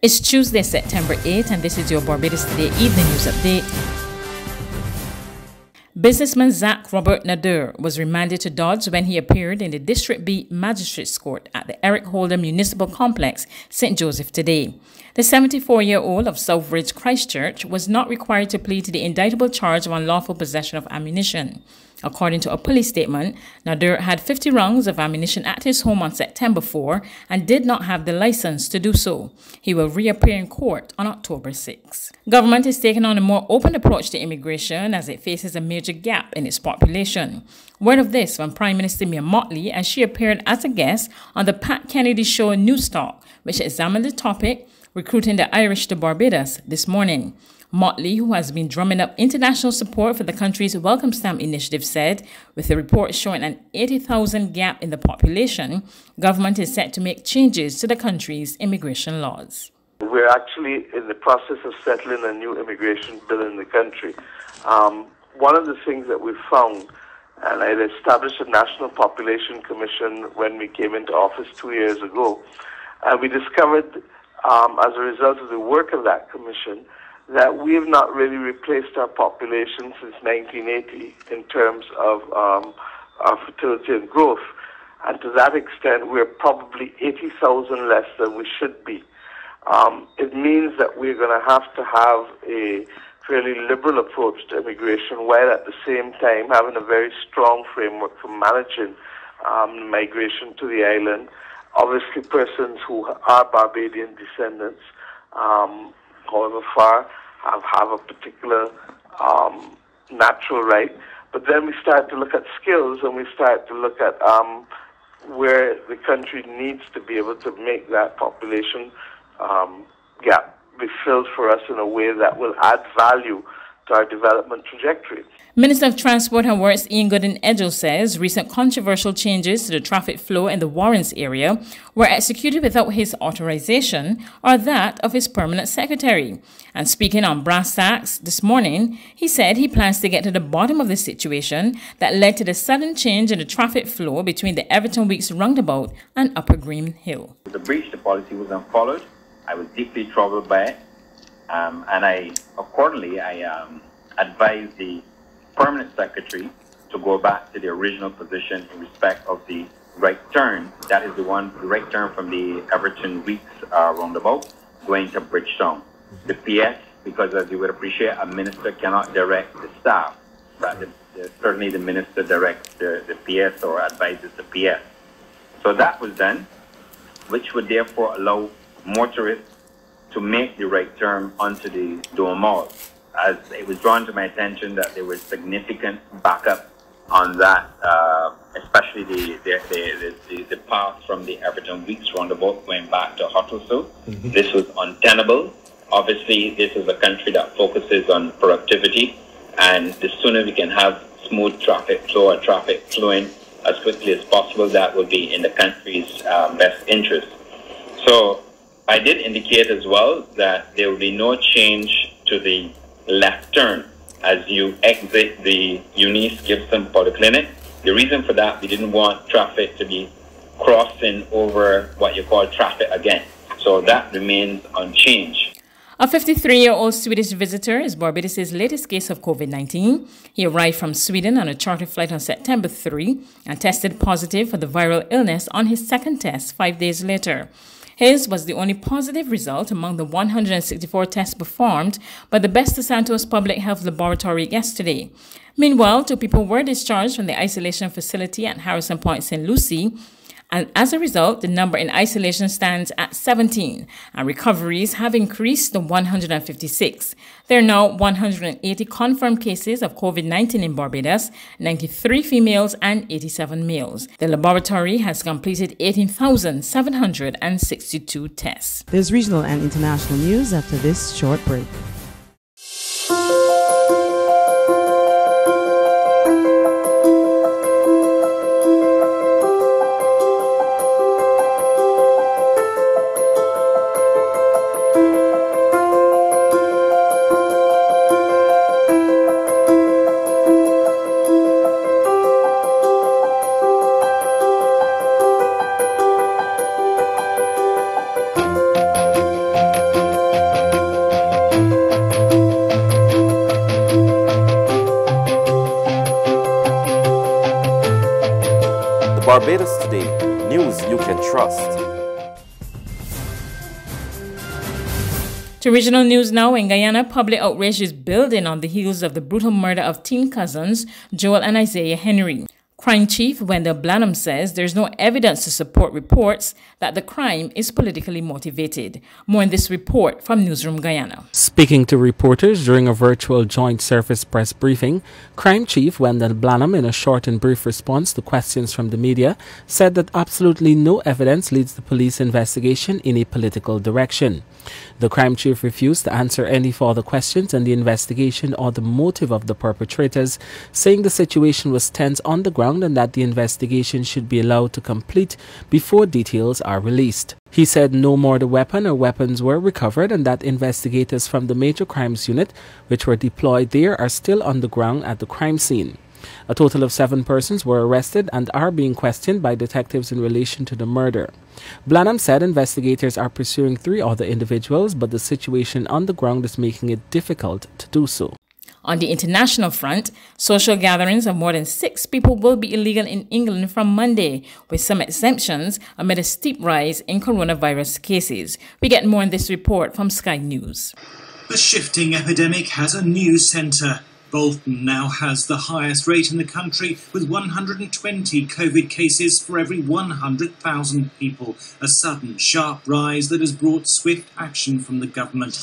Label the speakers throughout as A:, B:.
A: It's Tuesday, September 8th, and this is your Barbados Today Evening News Update. Businessman Zach Robert Nader was remanded to Dodds when he appeared in the District B Magistrates Court at the Eric Holder Municipal Complex, St. Joseph today. The 74-year-old of Southbridge, Christchurch, was not required to plead to the indictable charge of unlawful possession of ammunition. According to a police statement, Nader had 50 rounds of ammunition at his home on September 4 and did not have the license to do so. He will reappear in court on October 6. Government is taking on a more open approach to immigration as it faces a major gap in its population. Word of this from Prime Minister Mia Mottley as she appeared as a guest on the Pat Kennedy Show News Talk, which examined the topic, recruiting the Irish to Barbados, this morning. Mottley, who has been drumming up international support for the country's Welcome Stamp initiative, said, with the report showing an 80,000 gap in the population, government is set to make changes to the country's immigration laws.
B: We're actually in the process of settling a new immigration bill in the country. One of the things that we found, and I had established a National Population Commission when we came into office 2 years ago, and we discovered, as a result of the work of that commission, that we have not really replaced our population since 1980 in terms of our fertility and growth. And to that extent, we're probably 80,000 less than we should be. It means that we're going to have a fairly liberal approach to immigration, while at the same time having a very strong framework for managing migration to the island. Obviously, persons who are Barbadian descendants, however far, have a particular natural right. But then we start to look at skills, and we start to look at where the country needs to be able to make that population gap be filled for us in a way that will add value to our development trajectory.
A: Minister of Transport and Works Ian Gooden-Edgell says recent controversial changes to the traffic flow in the Warrens area were executed without his authorization or that of his permanent secretary. And speaking on brass tacks this morning, he said he plans to get to the bottom of the situation that led to the sudden change in the traffic flow between the Everton Weeks roundabout and Upper Green Hill.
C: The breach of policy was unfollowed. I was deeply troubled by it, and I advised the permanent secretary to go back to the original position in respect of the right turn. That is the right turn from the Everton Weeks roundabout going to Bridgetown. The PS, because as you would appreciate, a minister cannot direct the staff, but certainly the minister directs the PS or advises the PS. So that was done, which would therefore allow motorists to make the right turn onto the Dome Mall. As it was drawn to my attention that there was significant backup on that, especially the path from the Everton Weeks roundabout going back to Hottlesville. This was untenable. Obviously, this is a country that focuses on productivity, and the sooner we can have smooth traffic flow or traffic flowing as quickly as possible, that would be in the country's best interest. So I did indicate as well that there will be no change to the left turn as you exit the Eunice Gibson Polyclinic. The reason for that, we didn't want traffic to be crossing over what you call traffic again. So that remains unchanged.
A: A 53-year-old Swedish visitor is Barbados' latest case of COVID-19. He arrived from Sweden on a charter flight on September 3 and tested positive for the viral illness on his second test 5 days later. His was the only positive result among the 164 tests performed by the Besta Santos Public Health Laboratory yesterday. Meanwhile, 2 people were discharged from the isolation facility at Harrison Point, St. Lucie, and as a result, the number in isolation stands at 17, and recoveries have increased to 156. There are now 180 confirmed cases of COVID-19 in Barbados, 93 females and 87 males. The laboratory has completed 18,762 tests.
D: There's regional and international news after this short break.
E: Barbados Today, news you can trust.
A: To regional news now, in Guyana, public outrage is building on the heels of the brutal murder of teen cousins Joel and Isaiah Henry. Crime Chief Wendell Blanham says there's no evidence to support reports that the crime is politically motivated. More in this report from Newsroom Guyana.
F: Speaking to reporters during a virtual joint surface press briefing, Crime Chief Wendell Blanham, in a short and brief response to questions from the media, said that absolutely no evidence leads the police investigation in a political direction. The crime chief refused to answer any further questions on the investigation or the motive of the perpetrators, saying the situation was tense on the ground and that the investigation should be allowed to complete before details are released. He said no murder weapon or weapons were recovered and that investigators from the Major Crimes Unit, which were deployed there, are still on the ground at the crime scene. A total of 7 persons were arrested and are being questioned by detectives in relation to the murder. Blanham said investigators are pursuing 3 other individuals, but the situation on the ground is making it difficult to do so.
A: On the international front, social gatherings of more than 6 people will be illegal in England from Monday, with some exemptions amid a steep rise in coronavirus cases. We get more in this report from Sky News.
G: The shifting epidemic has a new centre. Bolton now has the highest rate in the country, with 120 COVID cases for every 100,000 people, a sudden, sharp rise that has brought swift action from the government.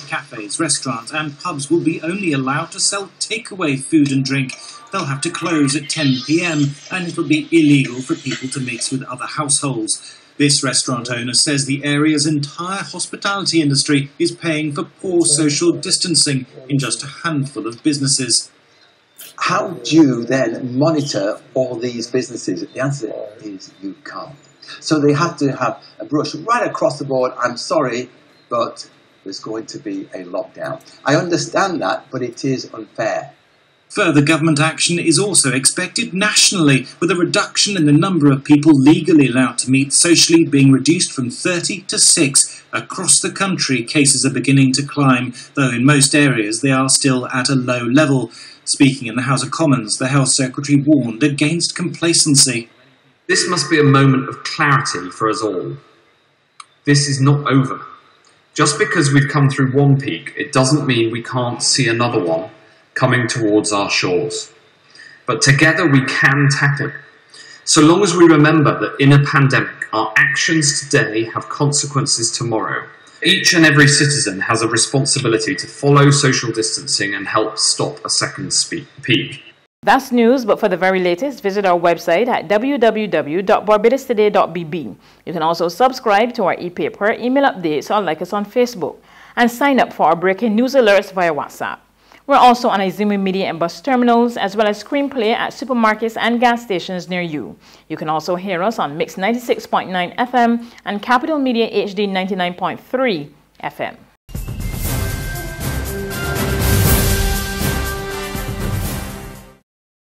G: Cafes, restaurants and pubs will be only allowed to sell takeaway food and drink. They'll have to close at 10 p.m. and it will be illegal for people to mix with other households. This restaurant owner says the area's entire hospitality industry is paying for poor social distancing in just a handful of businesses.
H: How do you then monitor all these businesses? The answer is you can't. So they have to have a brush right across the board. I'm sorry, but there's going to be a lockdown. I understand that, but it is unfair.
G: Further government action is also expected nationally, with a reduction in the number of people legally allowed to meet socially being reduced from 30 to 6. Across the country, cases are beginning to climb, though in most areas they are still at a low level. Speaking in the House of Commons, the Health Secretary warned against complacency.
I: This must be a moment of clarity for us all. This is not over. Just because we've come through one peak, it doesn't mean we can't see another one coming towards our shores. But together we can tackle it. So long as we remember that in a pandemic, our actions today have consequences tomorrow. Each and every citizen has a responsibility to follow social distancing and help stop a second peak.
A: That's news, but for the very latest, visit our website at www.barbadostoday.bb. You can also subscribe to our e-paper, email updates, or like us on Facebook, and sign up for our breaking news alerts via WhatsApp. We're also on Izumi Media and bus terminals, as well as screenplay at supermarkets and gas stations near you. You can also hear us on Mix 96.9 FM and Capital Media HD 99.3 FM.